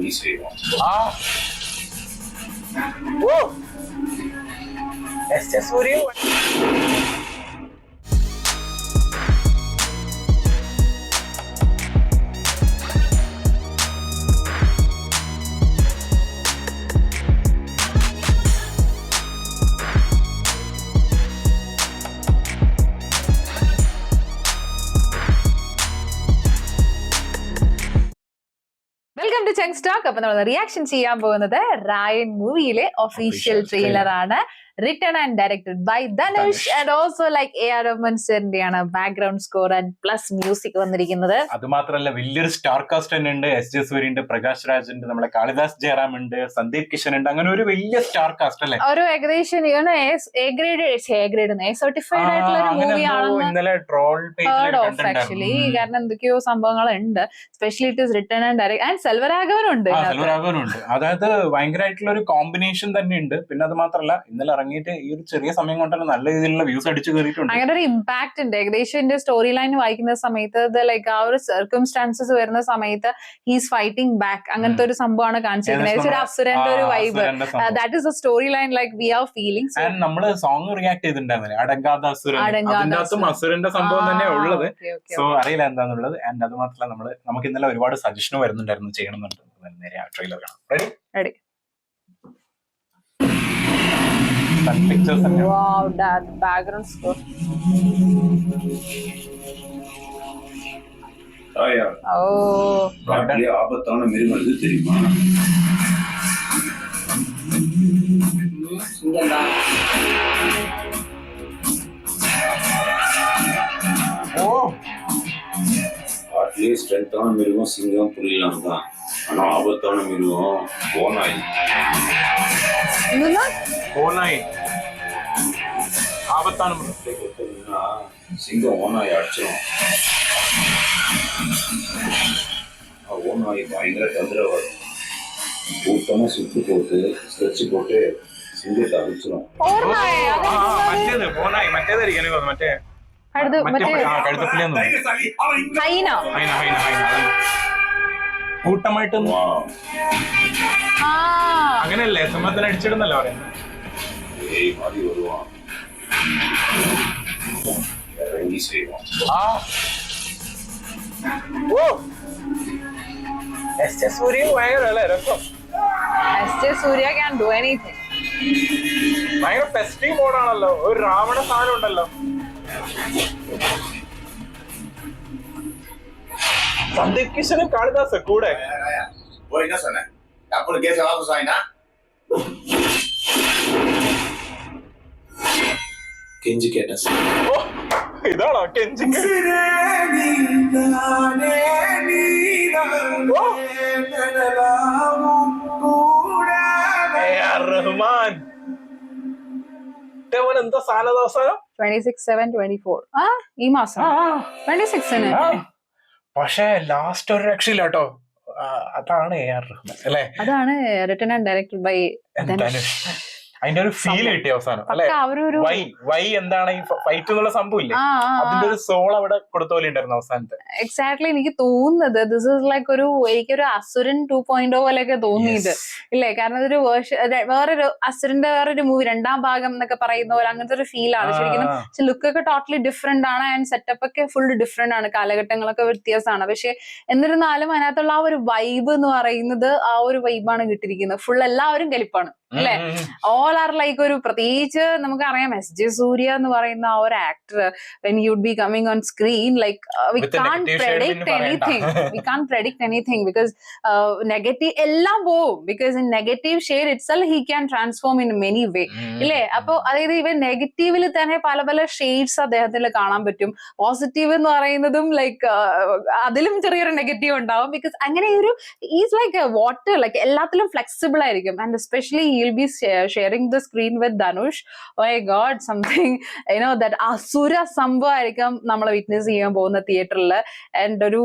இறங்கி செய்வோம். சூரிய വെൽക്കം ടു ചങ്ക് സ്റ്റോക്ക്. അപ്പൊ നമ്മൾ റിയാക്ഷൻ ചെയ്യാൻ പോകുന്നത് റായൻ മൂവിയിലെ ഒഫീഷ്യൽ ട്രെയിലർ ആണ്. Written and directed by Dhanush and also like A R. Rahman സാറിന്റെയാണ് background score and plus music വന്നിരിക്കുന്നത്. അത് മാത്രമല്ല വലിയൊരു സ്റ്റാർ കാസ്റ്റ് തന്നെ ഉണ്ട്. എസ്.ജെ. സൂര്യ ഉണ്ട്, പ്രകാശ് രാജ് ഉണ്ട്, നമ്മുടെ കാളിദാസ് ജയറാം ഉണ്ട്, സന്ദീപ് കിഷൻ ഉണ്ട്. അങ്ങനെ ഒരു വലിയ സ്റ്റാർ കാസ്റ്റ് അല്ലേ. ഒരു ഏകദേശം സർട്ടിഫൈഡ് ആയിട്ടുള്ള ഒരു മൂവി ആണെന്ന് ഇന്നലെ ട്രോൾ ഹേർഡ് ഓഫ് ആക്ച്വലി. കാരണം എന്തൊക്കെയോ സംഭവങ്ങളുണ്ട്. Specially it is written and direct and സെൽവരാഘവനുണ്ട്. അതായത് ഭയങ്കരമായിട്ടുള്ള ഒരു കോമ്പിനേഷൻ തന്നെ ഉണ്ട്. പിന്നെ അത് മാത്രമല്ല ഇന്നലെ ഇറങ്ങിയിട്ട് ഈ ഒരു ചെറിയ സമയം കൊണ്ട് തന്നെ നല്ല രീതിയിലുള്ള വ്യൂസ് അടിച്ചു കയറിയിട്ടുണ്ട്. അങ്ങനെ ഒരു ഇമ്പാക്ട് ഉണ്ട്. ഏകദേശം എന്റെ സ്റ്റോറി ലൈൻ വായിക്കുന്ന സമയത്ത് ലൈക്ക് ആ ഒരു സർക്കംസ്റ്റാൻസസ് വരുന്ന സമയത്ത് ഹീസ് ഫൈറ്റിംഗ് ബാക്ക് അങ്ങനത്തെ ഒരു സംഭവമാണ് കാണിച്ചിരിക്കുന്നത്. ഒരു അസുരന്റെ ഒരു vibe. That is A story line like we are feeling. നമ്മള് സോങ് റിയാക്ട് ചെയ്തിട്ടുണ്ടായിരുന്നില്ലേ, അടങ്കാത അസുരൻ. അതിന്റെ അകത്തും അസുരന്റെ സംഭവം തന്നെ ഉള്ളത്. സോ അറിയില്ല എന്താന്നുള്ളത്. ആൻഡ് അത് മാത്രമല്ല നമുക്ക് ഇന്നലെ ഒരുപാട് സജഷൻ വരുന്നുണ്ടായിരുന്നു ചെയ്യണമെന്നുണ്ട്. നേരെ ആ ട്രെയിലർ കാണാം. Ready? Wow, that background score. தாயா, காட்டிலே ஆபத்தான மிருகம் எது தெரியுமா? காட்டிலே ஸ்ட்ரென்த்தான மிருகம் சிங்கம் புலிலாம் தான். ஆனா ஆபத்தான மிருகம் ஓநாய். ஓநாய் ஆபத்தான சிங்கம் ஓநாய் அடிச்சிடும். ஓநாய் பயங்கர தொந்தரவு. கூட்டமா சுட்டு போட்டு ஸ்ட்ரெச் போட்டு சிங்கத்தை அடிச்சிடும். കൂട്ടമായിട്ട് അങ്ങനെയല്ലേ സിംഹത്തിന് അടിച്ചിടുന്നല്ലോ പറയുന്നത്. இறங்கி செய்வோம். എസ്.ജെ. സൂര്യ ഭയങ്കര രസം. S.J. Surya can do anything. ഭയങ്കര ഫെസ്റ്റീവ് മോഡാണല്ലോ. ഒരു രാവണ സാധനം ഉണ്ടല്ലോ. സന്ദീപ് കിഷനും കാളിദാസ് കൂടെ. என்ன சொன்னேன்? அப்போ கேஸ் வாபஸ் வாங்கினா கெஞ்சி கேட்டேன். ഇതാണോ കെഞ്ചി? റഹ്മാൻ എന്താ സാധനം അവസാനം 26/7/24 ഈ മാസം 26-ന്. പക്ഷെ ലാസ്റ്റ് ഒരു രക്ഷയില്ല കേട്ടോ. അതാണ് എ.ആർ. റഹ്മാൻ അല്ലെ. അതാണ് written and directed by Dhanush. അതിന്റെ ഒരു ഫീൽ കിട്ടിയ അവസാനം അല്ലെ. വൈ എന്താണ് ഈ ഫൈറ്റ് എന്നുള്ള സംഭവം ഇല്ലേ, അതിന്റെ ഒരു സോൾ അവിടെ കൊടുത്ത പോലെ ഉണ്ടായിരുന്നു അവസാനത്തെ. എക്സാക്ട്ലി എനിക്ക് തോന്നുന്നത് ദിസ് ഇസ് ലൈക്ക് എനിക്കൊരു അസുരൻ 2.0 പോലെയൊക്കെ തോന്നിയത് ഇല്ലേ. കാരണം അതൊരു വേറൊരു അസുരന്റെ വേറൊരു മൂവി രണ്ടാം ഭാഗം എന്നൊക്കെ പറയുന്ന പോലെ അങ്ങനത്തെ ഒരു ഫീൽ ആണ് ശരിക്കും. പക്ഷെ ലുക്കൊക്കെ ടോട്ടലി ഡിഫറെന്റ് ആണ് ആൻഡ് സെറ്റപ്പ് ഒക്കെ ഫുൾ ഡിഫറെന്റ് ആണ്. കാലഘട്ടങ്ങളൊക്കെ വ്യത്യാസമാണ്. പക്ഷെ എന്നിരുന്നാലും അതിനകത്തുള്ള ആ ഒരു വൈബ് എന്ന് പറയുന്നത് ആ ഒരു വൈബാണ് കിട്ടിയിരിക്കുന്നത്. ഫുൾ എല്ലാവരും കലിപ്പാണ് അല്ലെ. ഓൾ ആർ ലൈക്ക് ഒരു പ്രത്യേകിച്ച് നമുക്കറിയാം എസ്.ജെ. സൂര്യ എന്ന് പറയുന്ന ആ ഒരു actor when you would be coming on screen like we can't predict anything because negative എല്ലാം പോവും. Because in negative shade itself he can transform in many way ഇല്ലേ. അപ്പൊ അതായത് ഇവൻ നെഗറ്റീവിൽ തന്നെ പല പല ഷെയ്ഡ്സ് അദ്ദേഹത്തിൽ കാണാൻ പറ്റും. പോസിറ്റീവ് എന്ന് പറയുന്നതും ലൈക്ക് അതിലും ചെറിയൊരു നെഗറ്റീവ് ഉണ്ടാവും. ബിക്കോസ് അങ്ങനെ ഒരു ഈസ് ലൈക്ക് വാട്ടർ ലൈക്ക് എല്ലാത്തിലും ഫ്ലെക്സിബിൾ ആയിരിക്കും. And especially he'll be sharing the screen with Dhanush. Oh my god, something that അസുര സംഭവമായിരിക്കും നമ്മൾ വിറ്റ്നസ് ചെയ്യാൻ പോകുന്ന തിയേറ്ററിൽ. ആൻഡ് ഒരു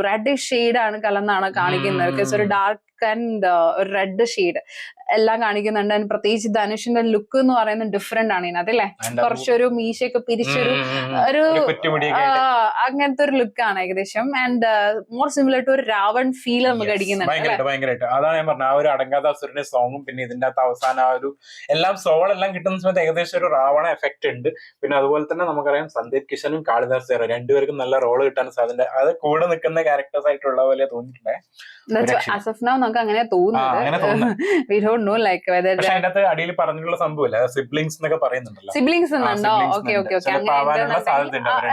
റെഡ് ഷെയ്ഡ് ആണ് കലർന്നാണ് കാണിക്കുന്നത്. ബിക്കോസ് ഒരു ഡാർക്ക് ആൻഡ് ഒരു റെഡ് ഷെയ്ഡ് എല്ലാം കാണിക്കുന്നുണ്ട്. And പ്രത്യേകിച്ച് ധനുഷിന്റെ ലുക്ക് എന്ന് പറയുന്നത് ഡിഫറെന്റ് ആണ് ഇതിനകത്ത് അല്ലേ, കുറച്ചൊരു മീശയൊക്കെ പിരിച്ചൊരു ഒരു അങ്ങനത്തെ ഒരു ലുക്കാണ് ഏകദേശം. ആൻഡ് മോർ സിമിലർ ടു ഒരു രാവൺ ഫീൽ നമുക്ക് അടിക്കുന്നുണ്ട്. ഭയങ്കരമായിട്ട് അതാണ് ഞാൻ പറഞ്ഞത്. ആ ഒരു അടങ്കാത്ത അസുരന്റെ സോങ്ങും പിന്നെ ഇതിന്റെ അകത്ത് അവസാനം ആ ഒരു എല്ലാം സോൾ എല്ലാം കിട്ടുന്ന സമയത്ത് ഏകദേശം ഒരു രാവണ എഫക്ട് ഉണ്ട്. പിന്നെ അതുപോലെ തന്നെ നമുക്കറിയാം സന്ദീപ് കിഷനും കാളിദാസ് സാറും രണ്ടുപേർക്കും നല്ല റോള് കിട്ടാൻ സാധ്യത, അത് കൂടെ നിൽക്കുന്ന ക്യാരക്ടേഴ്സ് ആയിട്ടുള്ള പോലെ തോന്നിയിട്ടുണ്ട്. നമുക്ക് അങ്ങനെ തോന്നുന്നത്. We don't know like whether പക്ഷെ അതിനകത്ത് അടിയിൽ പറഞ്ഞിട്ടുള്ള സംഭവമില്ല, സിബ്ലിങ്സ് എന്നൊക്കെ പറയുന്നുണ്ടല്ലോ. സിബ്ലിങ്സ് ഉണ്ടോ? ഓക്കെ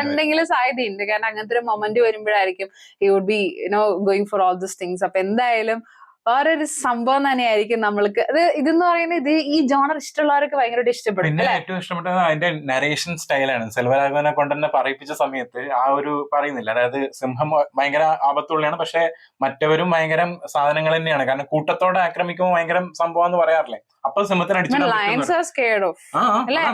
എന്തെങ്കിലും സാധ്യതയുണ്ട്. കാരണം അങ്ങനത്തെ ഒരു moment വരുമ്പോഴായിരിക്കും he would be going for all these things. അപ്പൊ എന്തായാലും വേറൊരു സംഭവം തന്നെയായിരിക്കും നമ്മൾക്ക്. ഇതെന്ന് പറയുന്നത് ഈ ജോണർ ഇഷ്ടമുള്ളവർക്ക് ഭയങ്കരമായിട്ട് ഇഷ്ടപ്പെടും. പിന്നെ ഏറ്റവും ഇഷ്ടപ്പെട്ടത് അതിന്റെ നരേഷൻ സ്റ്റൈലാണ്. സെൽവരാഘവനെ കൊണ്ട് തന്നെ പറയിപ്പിച്ച സമയത്ത് ആ ഒരു പറയുന്നില്ല, അതായത് സിംഹം ഭയങ്കര ആപത്തുള്ളതാണ്, പക്ഷെ മറ്റവരും ഭയങ്കര സാധനങ്ങൾ തന്നെയാണ്. കാരണം കൂട്ടത്തോടെ ആക്രമിക്കുമ്പോൾ ഭയങ്കര സംഭവം എന്ന് പറയാറില്ലേ, അപ്പൊ സിംഹത്തിന്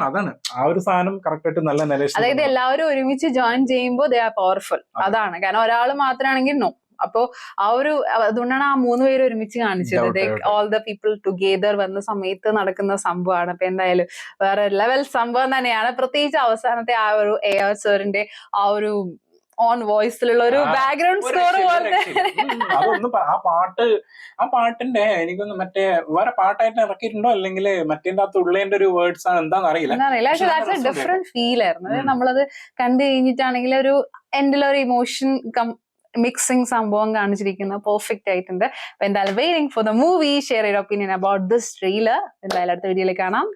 അതാണ് ആ ഒരു സാധനം കറക്റ്റ് ആയിട്ട് നല്ല നരേഷൻ. അതായത് എല്ലാവരും ഒരുമിച്ച് ജോയിൻ ചെയ്യുമ്പോൾ ദേ ആർ പവർഫുൾ. അതാണ് കാരണം ഒരാൾ മാത്രമാണെങ്കിൽ നോ. അപ്പോ ആ ഒരു അതുകൊണ്ടാണ് ആ 3 പേര് ഒരുമിച്ച് കാണിച്ചത്. ഓൾ ദ പീപ്പിൾ ടുഗെദർ വന്ന സമയത്ത് നടക്കുന്ന സംഭവമാണ്. അപ്പൊ എന്തായാലും വേറെ ലെവൽ സംഭവം തന്നെയാണ്. പ്രത്യേകിച്ച് അവസാനത്തെ ആ ഒരു AR സാറിന്റെ ആ ഒരു ഓൺ വോയിസിലുള്ള ഒരു ബാക്ക്ഗ്രൗണ്ട് സ്കോർ പോലെ അതൊന്നും ആ പാട്ടിന്റെ എനിക്കൊന്ന് മറ്റേ വേറെ പാട്ടായിട്ട് ഇറക്കിയിട്ടുണ്ടോ അല്ലെങ്കിൽ മറ്റേ അകത്ത് ഉള്ളതിന്റെ ഒരു വേർഡ്സ് ആണ് എന്താണെന്ന് അറിയില്ല. പക്ഷെ ഡിഫറെന്റ് ഫീൽ ആയിരുന്നു. അതായത് നമ്മളത് കണ്ടു കഴിഞ്ഞിട്ടാണെങ്കിൽ ഒരു എൻഡിലൊരു ഇമോഷൻ മിക്സിംഗ് സംഭവം കാണിച്ചിരിക്കുന്ന പെർഫെക്റ്റ് ആയിട്ടുണ്ട്. അപ്പൊ എന്തായാലും waiting for the movie. Share your opinion about this trailer. എന്തായാലും അടുത്ത വീഡിയോയിൽ കാണാം.